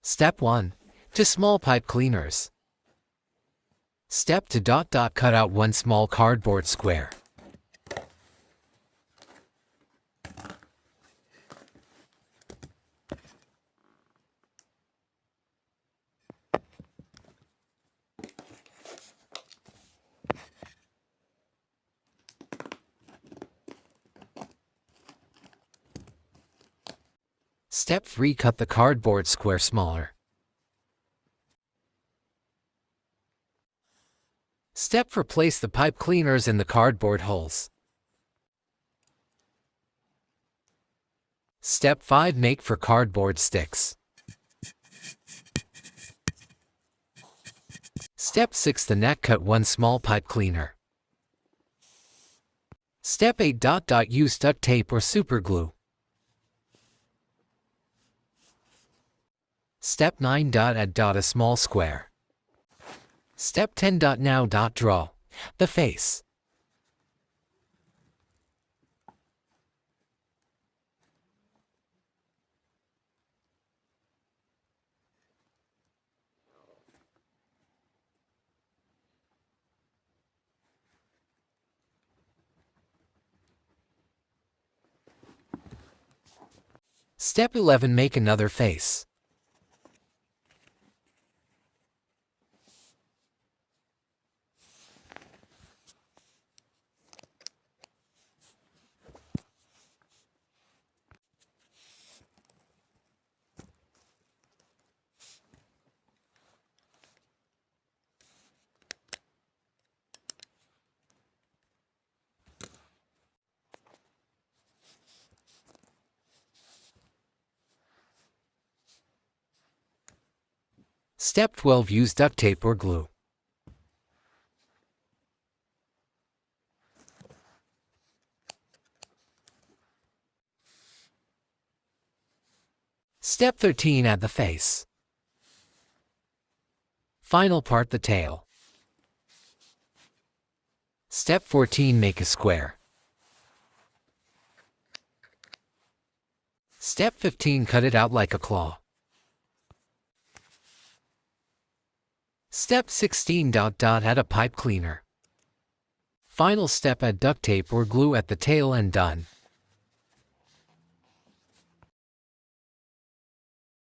Step 1. To small pipe cleaners. Step 2. Cut out one small cardboard square. Step 3. Cut the cardboard square smaller. Step 4. Place the pipe cleaners in the cardboard holes. Step 5. Make for cardboard sticks. Step 6. The neck. Cut one small pipe cleaner. Step 8. Use duct tape or super glue. Step 9. Add a small square. Step 10. Now draw the face. Step 11. Make another face. Step 12. Use duct tape or glue. Step 13. Add the face. Final part, the tail. Step 14. Make a square. Step 15. Cut it out like a claw. Step 16. Add a pipe cleaner. Final step, add duct tape or glue at the tail and done.